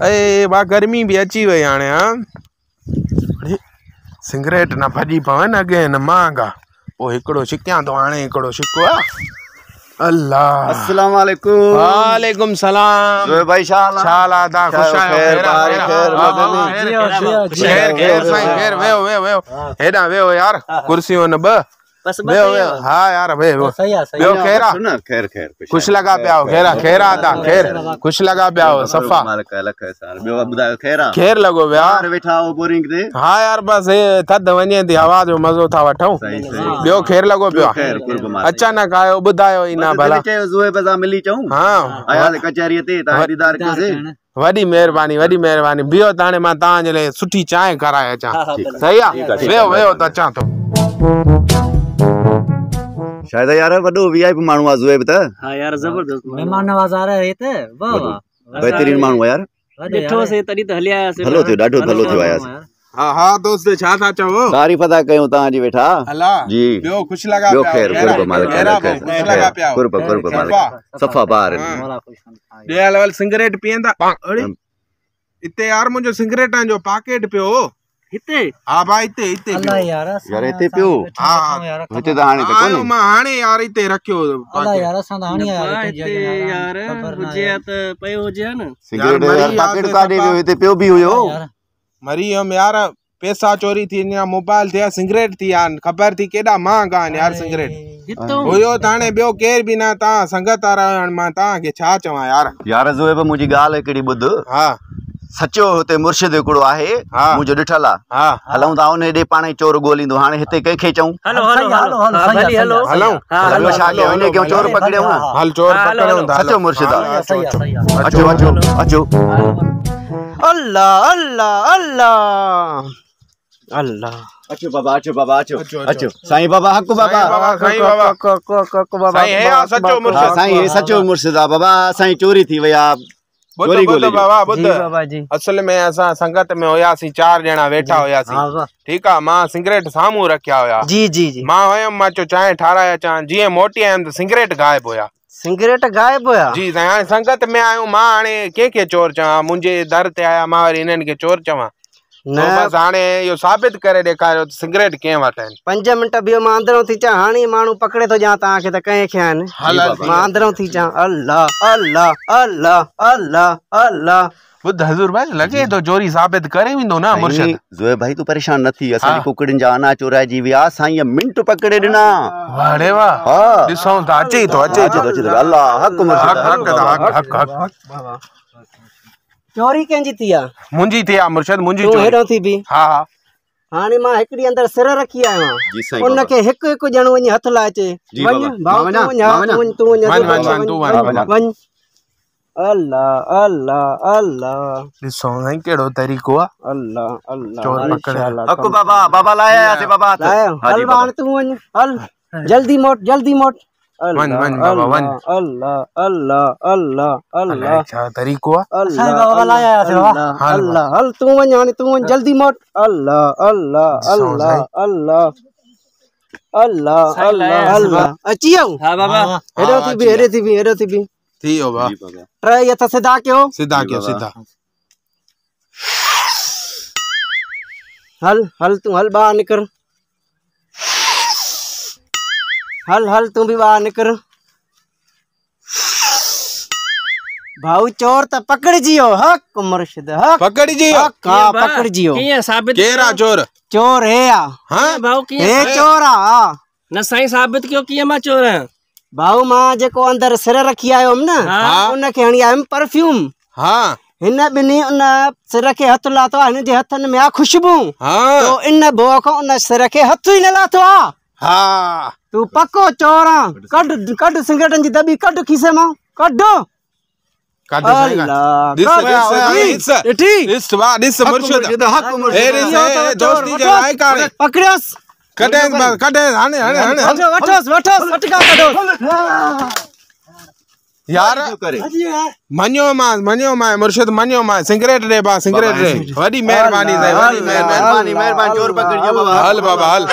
ए बा गर्मी भी अची वई हाणे हां सिगरेट ना भजी पवे न अगे न मांगा ओ हिकड़ो शिक्यां तो हाणे हिकड़ो शिको अल्लाह अस्सलाम वालेकुम। वालेकुम सलाम जोए भाई शाला दा खुश आयो खैर साईं खैर वेओ हेडा वेओ यार कुर्सियों न ब बस वेओ हां यार वेओ वेओ खैरा सुन खैर खुश लगा पियाओ खैरा दा खैर खुश लगा पियाओ सफा मालिक अलग है सार बेवा बुधायो खैरा खैर लगो यार बैठा हो बोरिंग ते हां यार बस थद वने थी हवा जो मजो था वठूं बियो खैर लगो पियो खैर कुर्ब मालिक अचानक आयो बुधायो इना भला जोए बजा मिली चाहूं हां आया कचहरी ते ता दीदार कसे वडी मेहरबानी बियो ताने मां ता जे सुठी चाय कराए अचा सही आ वेओ त अचा तो शायद यार वडो वीआईपी मानू आ जोए त हां यार जबरदस्त मेहमान नवाजा रहे त वाह वाह बेहतरीन मानू यार डिठो से तडी त हलिया से हलो थियो डाढो भलो थियो आया हां दोस्त छा था चवो तारीफ अदा कयो ता जी बैठा अल्लाह जी बियो खुश लगा बियो खैर कुर्ब मालिक खुश लगा पिया कुर्ब मालिक सफा बार दे लेवल सिगरेट पियंदा अरे इते यार मुजो सिगरेटां जो पैकेट पियो हिते हां भाई इते अल्लाह यार इते पियो हां हिते त हाने त कोन मां हाने यार इते रखियो अल्लाह यार असां त हाने यार हुजे त पयो हुजे न सिगरेट यार पैकेट काढे वियो हिते पियो भी हुयो मरियम यार पैसा चोरी थी या मोबाइल थिया सिगरेट थी यार खबर थी केडा महंगा यार सिगरेट हुयो ताने बियो केर भी ना ता संगत आ रहा मां ता के छा चवा यार जोए पे मुजी गाल एकड़ी बुध हां सचो होते मुर्शिद एकड़ो आहे मुजो डिठला हां हलऊं ता उन एडे पाणे चोर गोलींदो हाने हिते के खेचऊं हलो हलऊं छा के वने के चोर पकड़ियो ना हल चोर पकड़ियो सचो मुर्शिद अचो अल्लाह अल्लाह अल्लाह अल्लाह अचो बाबा अचो साईं बाबा हक बाबा साईं बाबा साईं है सचो मुर्शिद साईं है सचो मुर्शिद बाबा साईं चोरी थी वया बुद्ध बाबा जी असल में असा संगत में होयासी 4 जना बैठा होयासी ठीक है मां सिगरेट सामू रखया होया जी मां होयम मां चो चाय ठाराया चा जी मोटी आयम तो सिगरेट गायब होया जी साईं संगत में आयो मां हाने के चोर चा मुझे दर ते आया मां इनन के चोर चवा न बस हाने यो साबित करे देखायो सिगरेट के वटन 5 मिनट बियो मां अंदरों थी चा हानी मानू पकड़े तो जा ता के त कहे खयान मां अंदरों थी चा अल्लाह अल्लाह अल्लाह अल्लाह अल्लाह बुद्ध हजूर भाई लगे तो चोरी साबित करे विंदो ना मुर्शिद जोए भाई तू परेशान न थी असा कुकड़न जा अना चोराई जी विया साईं मिंट पकड़े दिना वाड़े वाह दिसो त अचे तो अल्लाह हक मुर्शिद हक चोरी केंजी थिया मुंजी थिया मुर्शिद मुंजी चोरी हेडो थी भी हां हाने मां एकड़ी अंदर सिर रखी आयो उन के एक जणो वनी हथ ला अचे वन तू वन अल्लाह अल्लाह अल्लाह दिसो नहीं केड़ो तरीको आ अल्लाह अल्लाह चोर पकड़े हक बाबा लाया से बाबा हल बाण तू वन हल जल्दी मोट वन बाबा वन अल्लाह अल्लाह अल्लाह अल्लाह अच्छा तरीको अल्लाह बाबा लाया से बाबा अल्लाह हल तू वन जल्दी मोट अल्लाह अल्लाह अल्लाह अल्लाह अल्लाह अल्लाह अल्लाह अचियो हां बाबा हेडो थी भी थियो बा ट्राई ये तो सीधा क्यों सीधा हल तू हल बाहर निकल हल तू भी बाहर निकल भाऊ चोर तो पकड़ जियो हक मुर्शिद हक पकड़ जियो हां पकड़ जियो के साबित केरा चोर है या हां भाऊ के है चोर आ न साईं साबित क्यों किए मा चोर है भाऊ मां जेको अंदर सिर रखी आयो न उन के हणी आयम परफ्यूम हां हिन बिनी उन सिर के हथ लातो हिन जे हथन में आ खुशबू तो इन भो को उन सिर के हथ ही न लातो आ हां तू पक्को चोरा कड सिगरेटन जी दबी कड खीसे मां कड दोस्ती जे लायक आहे पकड़स कटे हाने वठोस फटका कढो यार मनियो मां मुर्शिद मनियो मां सिगरेट रे बा सिगरेट रे वडी मेहरबानी चोर पकड़ बाबा हल